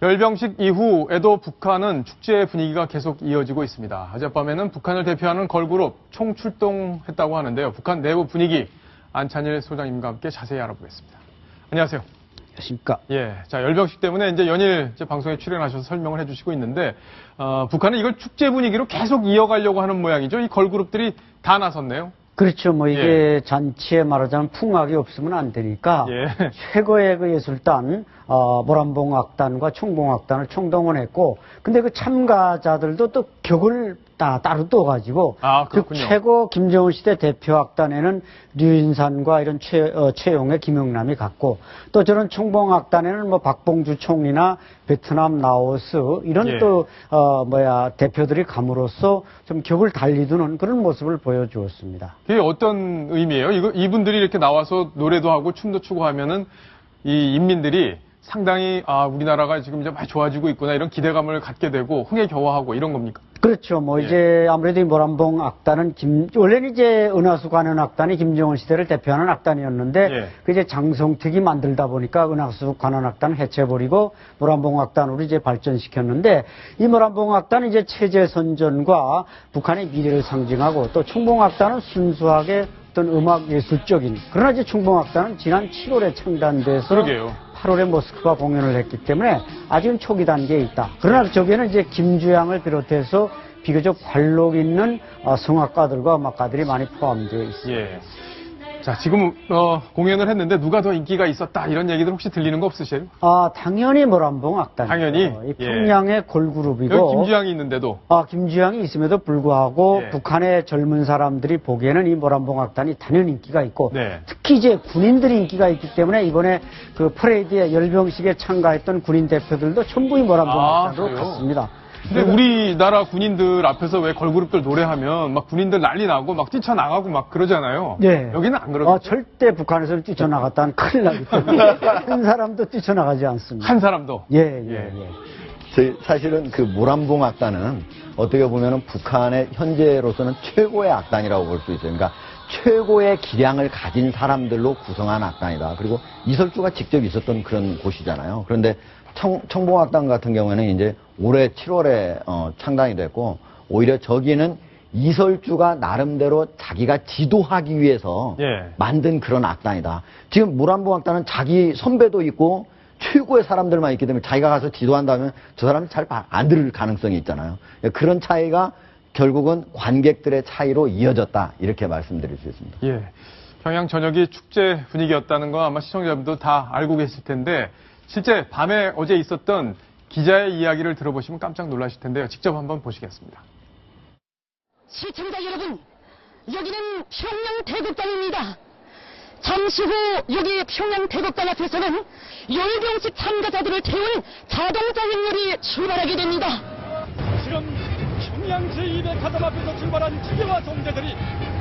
열병식 이후에도 북한은 축제 분위기가 계속 이어지고 있습니다. 어젯밤에는 북한을 대표하는 걸그룹 총출동했다고 하는데요. 북한 내부 분위기 안찬일 소장님과 함께 자세히 알아보겠습니다. 안녕하세요. 안녕하십니까. 예, 자 열병식 때문에 이제 연일 방송에 출연하셔서 설명을 해주시고 있는데 북한은 이걸 축제 분위기로 계속 이어가려고 하는 모양이죠. 이 걸그룹들이 다 나섰네요. 그렇죠. 뭐 이게 잔치에 말하자면 풍악이 없으면 안 되니까 최고의 그 예술단 모란봉악단과 총봉악단을 총동원했고, 근데 그 참가자들도 또 격을 따로 떠가지고 그 최고 김정은 시대 대표 악단에는 류인산과 이런 최용의 김영남이 갔고, 또 저런 총봉악단에는 뭐 박봉주 총리나 베트남, 라오스 이런 또 대표들이 감으로써 좀 격을 달리두는 그런 모습을 보여주었습니다. 그게 어떤 의미예요? 이분들이 이렇게 나와서 노래도 하고 춤도 추고 하면은 이 인민들이 상당히 우리나라가 지금 이제 많이 좋아지고 있구나 이런 기대감을 갖게 되고 흥에 겨워하고 이런 겁니까? 그렇죠. 이제 아무래도 이 모란봉 악단은 원래는 이제 은하수 관현 악단이 김정은 시대를 대표하는 악단이었는데 그 이제 장성택이 만들다 보니까 은하수 관현 악단을 해체해버리고 모란봉 악단으로 이제 발전시켰는데, 이 모란봉 악단은 이제 체제 선전과 북한의 미래를 상징하고, 또 총봉 악단은 순수하게 어떤 음악 예술적인, 그러나 이제 총봉 악단은 지난 7월에 창단돼서 8월에 모스크바 공연을 했기 때문에 아직은 초기 단계에 있다. 그러나 저기에는 이제 김주양을 비롯해서 비교적 관록 있는 성악가들과 음악가들이 많이 포함되어 있습니다. 자, 지금 공연을 했는데 누가 더 인기가 있었다 이런 얘기들 혹시 들리는 거 없으세요? 당연히 모란봉 악단. 당연히. 이 평양의 걸그룹이고. 여기 김주양이 있는데도. 김주양이 있음에도 불구하고 북한의 젊은 사람들이 보기에는 이 모란봉 악단이 단연히 인기가 있고, 특히 이제 군인들이 인기가 있기 때문에 이번에 그 퍼레이드에 열병식에 참가했던 군인 대표들도 전부 이 모란봉 악단으로 갔습니다. 근데 우리나라 군인들 앞에서 왜 걸그룹들 노래하면 막 군인들 난리 나고 막 뛰쳐나가고 막 그러잖아요. 여기는 안 그러죠? 절대 북한에서는 뛰쳐나갔다는 큰일 나기 때문에 한 사람도 뛰쳐나가지 않습니다. 한 사람도? 사실은 그 모란봉 악단은 어떻게 보면은 북한의 현재로서는 최고의 악단이라고 볼 수 있어요. 그러니까 최고의 기량을 가진 사람들로 구성한 악단이다. 그리고 이설주가 직접 있었던 그런 곳이잖아요. 그런데 청봉악단 같은 경우에는 이제 올해 7월에 창단이 됐고, 오히려 저기는 이설주가 나름대로 자기가 지도하기 위해서 만든 그런 악단이다. 지금 모란봉 악단은 자기 선배도 있고 최고의 사람들만 있기 때문에 자기가 가서 지도한다면 저 사람이 잘 안 들을 가능성이 있잖아요. 그런 차이가 결국은 관객들의 차이로 이어졌다, 이렇게 말씀드릴 수 있습니다. 평양 저녁이 축제 분위기였다는 거 아마 시청자분도 다 알고 계실 텐데, 실제 밤에 어제 있었던 기자의 이야기를 들어보시면 깜짝 놀라실 텐데요. 직접 한번 보시겠습니다. 시청자 여러분, 여기는 평양 대극단입니다. 잠시 후 여기 평양 대극단 앞에서는 열병식 참가자들을 태운 자동차 행렬이 출발하게 됩니다. 지금 평양 제2대 가담 앞에서 출발한 기계와 정제들이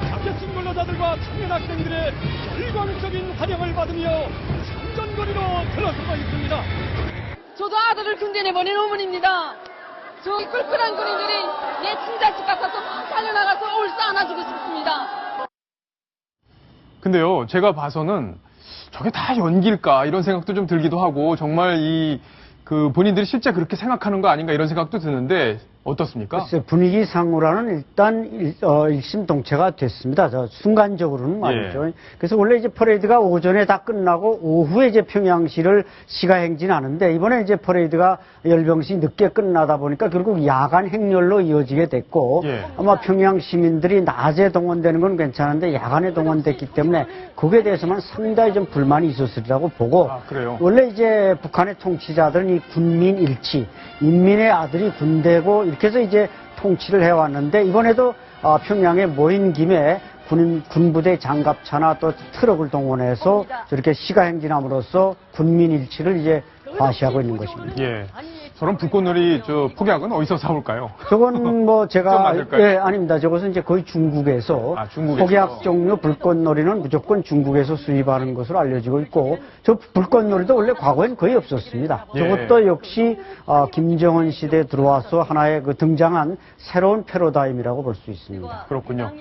자켓 근로자들과 청년 학생들의 열광적인 환영을 받으며 상전거리로 들어서고 있습니다. 저도 아들을 군대 내보낸 어머니입니다. 저 꿀꿀한 군인들이 내 친자식 같아서 막 달려나가서 올싸 안아주고 싶습니다. 근데요, 제가 봐서는 저게 다 연기일까 이런 생각도 좀 들기도 하고, 정말 본인들이 실제 그렇게 생각하는 거 아닌가 이런 생각도 드는데 어떻습니까? 글쎄, 분위기상으로는 일단 일심동체가 됐습니다. 순간적으로는 말이죠. 그래서 원래 이제 퍼레이드가 오전에 다 끝나고 오후에 이제 평양시를 시가행진하는데, 이번에 이제 퍼레이드가 열병시 늦게 끝나다 보니까 결국 야간 행렬로 이어지게 됐고, 아마 평양 시민들이 낮에 동원되는 건 괜찮은데 야간에 동원됐기 때문에 거기에 대해서만 상당히 좀 불만이 있었으리라고 보고, 원래 이제 북한의 통치자들은 이 군민 일치, 인민의 아들이 군대고 이렇게 해서 이제 통치를 해왔는데, 이번에도 평양에 모인 김에 군부대 장갑차나 또 트럭을 동원해서 저렇게 시가행진함으로써 군민 일치를 이제 과시하고 있는 것입니다. 저런 불꽃놀이 폭약은 어디서 사올까요? 저건 제가 아닙니다. 저것은 이제 거의 중국에서 폭약 종류 불꽃놀이는 무조건 중국에서 수입하는 것으로 알려지고 있고, 저 불꽃놀이도 원래 과거엔 거의 없었습니다. 저것도 역시 김정은 시대에 들어와서 하나의 등장한 새로운 패러다임이라고 볼 수 있습니다. 그렇군요.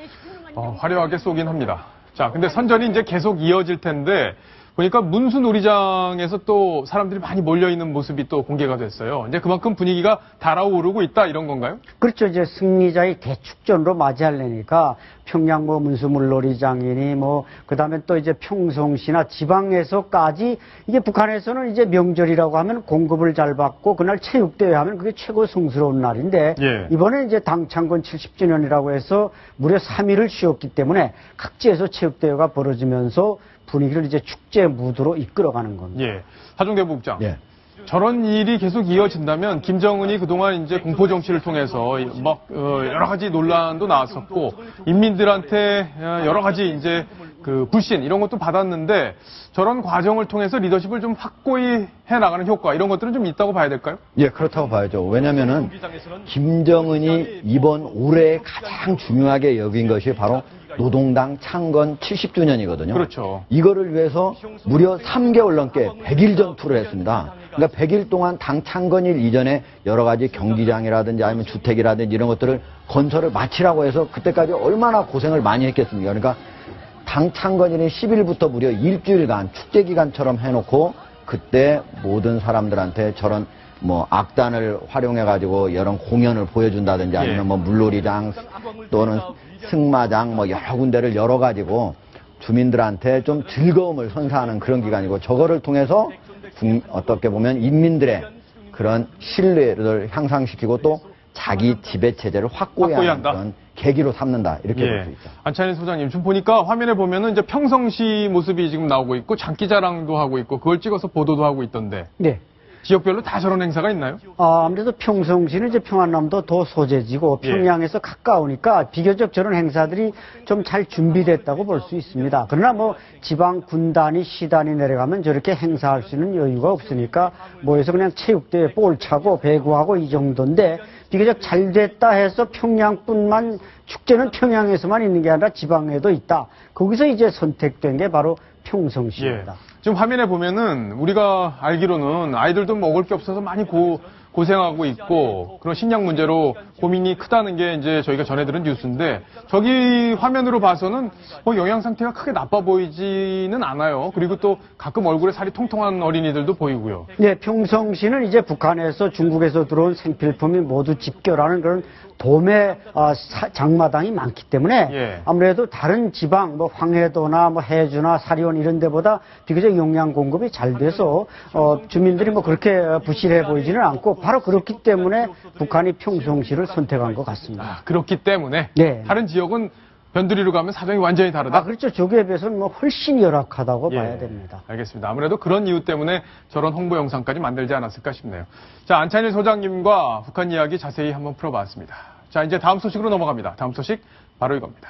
화려하게 쏘긴 합니다. 자, 근데 선전이 이제 계속 이어질 텐데 보니까 문수 놀이장에서 또 사람들이 많이 몰려있는 모습이 또 공개가 됐어요. 이제 그만큼 분위기가 달아오르고 있다 이런 건가요? 그렇죠. 이제 승리자의 대축전으로 맞이하려니까 평양 뭐 문수물놀이장이니 뭐 그다음에 또 이제 평성시나 지방에서까지 이게 북한에서는 이제 명절이라고 하면 공급을 잘 받고 그날 체육대회 하면 그게 최고 성스러운 날인데 예. 이번에 이제 당창건 70주년이라고 해서 무려 3일을 쉬었기 때문에 각지에서 체육대회가 벌어지면서 분위기를 이제 축제 무드로 이끌어가는 겁니다. 예. 하종대부국장. 예. 저런 일이 계속 이어진다면 김정은이 그동안 이제 공포 정치를 통해서 막 여러 가지 논란도 나왔었고 인민들한테 여러 가지 이제 그 불신 이런 것도 받았는데 저런 과정을 통해서 리더십을 좀 확고히 해 나가는 효과 이런 것들은 좀 있다고 봐야 될까요? 예, 그렇다고 봐야죠. 왜냐면은 김정은이 이번 올해 가장 중요하게 여긴 것이 바로 노동당 창건 70주년이거든요. 그렇죠. 이거를 위해서 무려 3개월 넘게 100일 전투를 했습니다. 그러니까 100일 동안 당 창건일 이전에 여러 가지 경기장이라든지 아니면 주택이라든지 이런 것들을 건설을 마치라고 해서 그때까지 얼마나 고생을 많이 했겠습니까? 그러니까 당 창건일인 10일부터 무려 일주일간 축제 기간처럼 해놓고 그때 모든 사람들한테 저런 뭐 악단을 활용해가지고 여러 공연을 보여준다든지 아니면 뭐 물놀이장 또는 승마장 뭐 여러 군데를 열어가지고 주민들한테 좀 즐거움을 선사하는 그런 기간이고 저거를 통해서 어떻게 보면 인민들의 그런 신뢰를 향상시키고 또 자기 지배 체제를 확고히 하는 한다. 그런 계기로 삼는다 이렇게 볼 수 있죠. 안찬일 소장님 지금 보니까 화면에 보면은 이제 평성시 모습이 지금 나오고 있고 장기자랑도 하고 있고 그걸 찍어서 보도도 하고 있던데 네. 지역별로 다 저런 행사가 있나요? 아무래도 평성시는 이제 평안남도 더 소재지고 평양에서 가까우니까 비교적 저런 행사들이 좀 잘 준비됐다고 볼 수 있습니다. 그러나 뭐 지방 군단이 시단이 내려가면 저렇게 행사할 수 있는 여유가 없으니까 모여서 그냥 체육대회 볼 차고 배구하고 이 정도인데 비교적 잘 됐다 해서 평양뿐만 축제는 평양에서만 있는 게 아니라 지방에도 있다. 거기서 이제 선택된 게 바로 평성시입니다. 지금 화면에 보면은 우리가 알기로는 아이들도 먹을 게 없어서 많이 고생하고 있고 그런 식량 문제로 고민이 크다는 게 이제 저희가 전해들은 뉴스인데 저기 화면으로 봐서는 뭐 영양 상태가 크게 나빠 보이지는 않아요. 그리고 또 가끔 얼굴에 살이 통통한 어린이들도 보이고요. 네, 평성시는 이제 북한에서 중국에서 들어온 생필품이 모두 집결하는 그런 도매 장마당이 많기 때문에 아무래도 다른 지방 뭐 황해도나 뭐 해주나 사리온 이런 데보다 비교적 영양 공급이 잘 돼서 주민들이 뭐 그렇게 부실해 보이지는 않고 바로 그렇기 때문에 북한이 평성시를 선택한 것 같습니다. 그렇기 때문에 네. 다른 지역은 변두리로 가면 사정이 완전히 다르다. 그렇죠. 저기에 비해서는 뭐 훨씬 열악하다고 봐야 됩니다. 알겠습니다. 아무래도 그런 이유 때문에 저런 홍보 영상까지 만들지 않았을까 싶네요. 자, 안찬일 소장님과 북한 이야기 자세히 한번 풀어봤습니다. 자, 이제 다음 소식으로 넘어갑니다. 다음 소식 바로 이겁니다.